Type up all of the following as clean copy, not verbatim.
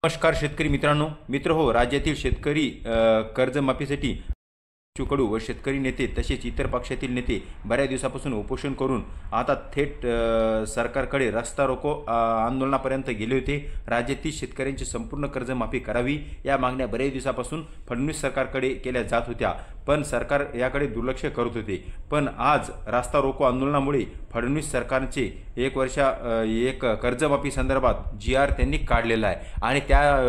नमस्कार शेतकरी मित्र हो, राज्यातील शेतकरी कर्जमाफीसाठी कडू व शेतकरी नेते तसेच इतर पक्षातील नेते बऱ्याच दिवसापासून उपोषण करून आता थेट सरकारकडे रस्ता रोको आंदोलनापर्यंत गेले होते। राज्यातील शेतकऱ्यांची संपूर्ण कर्जमाफी करावी या मागण्या बऱ्याच दिवसापासून फडणवीस सरकारकडे केल्या जात होत्या, पण सरकार याकडे दुर्लक्ष करत होते। पण आज रस्ता रोको आंदोलनामुळे फडणवीस सरकारचे एक कर्जमाफी संदर्भात GR त्यांनी काढलेला आहे आणि त्या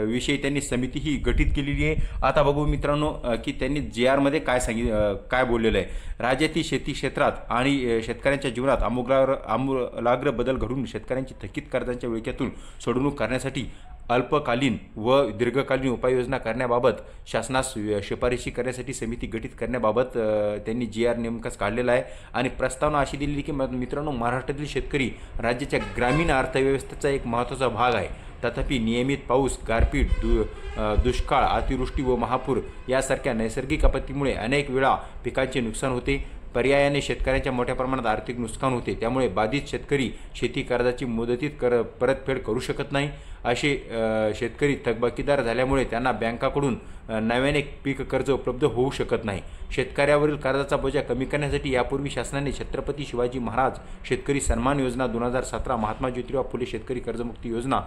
विषयी त्यांनी समितीही गठीत केलेली आहे। आता बघू मित्रांनो की त्यांनी GR मध्ये काय बोललेलं आहे। राज्यातील शेती क्षेत्रात आणि शेतकऱ्यांच्या जीवनात आमूलाग्र बदल घडून शेतकऱ्यांची थकीत कर्जांच्या विळख्यातून सोडवणूक करण्यासाठी अल्पकालीन व दीर्घकालीन उपाययोजना करण्याबाबत शासनास शिफारशी करण्यासाठी समिती गठीत करण्याबाबत त्यांनी GR नेमकाच काढलेला आहे आणि प्रस्तावना अशी दिलेली की मित्रांनो, महाराष्ट्रातील शेतकरी राज्याच्या ग्रामीण अर्थव्यवस्थेचा एक महत्त्वाचा भाग आहे। तथापि नियमित पाऊस, गारपीट, दुष्काळ, अतिवृष्टी व महापूर यासारख्या नैसर्गिक आपत्तीमुळे अनेक वेळा पिकांचे नुकसान होते। पर्यायाने शेतकऱ्यांच्या मोठ्या प्रमाणात आर्थिक नुकसान होते। त्यामुळे बाधित शेतकरी शेती कर्जाची मुदतीत परतफेड करू शकत नाही। असे शेतकरी थकबाकीदार झाल्यामुळे त्यांना बँकाकडून नव्याने पीक कर्ज उपलब्ध होऊ शकत नाही। शेतकऱ्यावरील कर्जाचा बोजा कमी करण्यासाठी यापूर्वी शासनाने छत्रपती शिवाजी महाराज शेतकरी सन्मान योजना 2017, महात्मा ज्योतिराव फुले शेतकरी कर्जमुक्ती योजना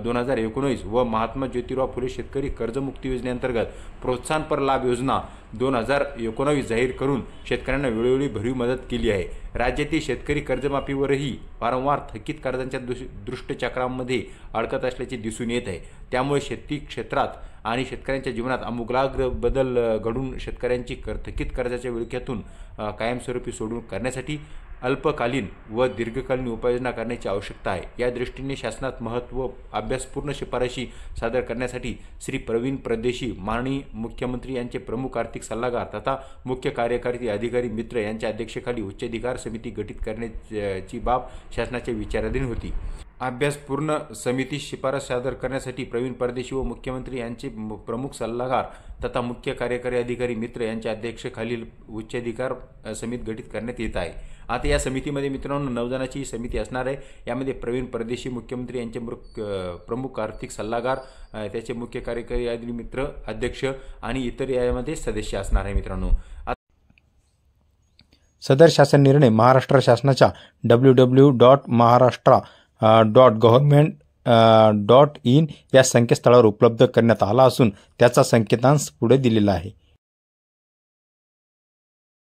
2019 व महात्मा ज्योतिराव फुले शेतकरी कर्जमुक्ती योजनेअंतर्गत प्रोत्साहनपर लाभ योजना 2019 जाहीर करून शेतकऱ्यांना वेळोवेळी भरीव मदत केली आहे। राज्यातील शेतकरी कर्जमाफीवरही वारंवार थकीत कर्जांच्या दुष्टचक्रांमध्ये अडकत असल्याचे दिसून येत आहे। त्यामुळे शेती क्षेत्रात आणि शेतकऱ्यांच्या जीवनात आमूलाग्र बदल घडून शेतकऱ्यांची थकीत कर्जाच्या विळख्यातून कायमस्वरूपी सोडवणूक करण्यासाठी अल्पकालीन व दीर्घकालीन उपाययोजना करण्याची आवश्यकता आहे। या दृष्टीने शासनात महत्त्व अभ्यासपूर्ण शिफारशी सादर करण्यासाठी श्री प्रवीण परदेशी माननीय मुख्यमंत्री यांचे प्रमुख आर्थिक सल्लागार तथा मुख्य कार्यकारी अधिकारी मित्र यांच्या अध्यक्षतेखाली उच्चाधिकार समिती गठीत करण्याची बाब शासनाच्या विचाराधीन होती। अभ्यासपूर्ण समिती शिफारस सादर करण्यासाठी प्रवीण परदेशी व मुख्यमंत्री यांचे प्रमुख सल्लागार तथा मुख्य कार्यकारी अधिकारी मित्र यांच्या अध्यक्षतेखालील उच्चाधिकार समिती गठीत करण्यात येत आहे। आता या समितीमध्ये मित्रांनो 9 जणांची समिती असणार आहे। यामध्ये प्रवीण परदेशी मुख्यमंत्री यांचे प्रमुख आर्थिक सल्लागार, त्याचे मुख्य कार्यकारी अधिकारी मित्र अध्यक्ष आणि इतर यामध्ये सदस्य असणार आहे। मित्रांनो, सदर शासन निर्णय महाराष्ट्र शासनाच्या www.maharashtra.government.in या संकेतस्थळावर उपलब्ध करण्यात आला असून त्याचा संकेतांश पुढे दिलेला आहे।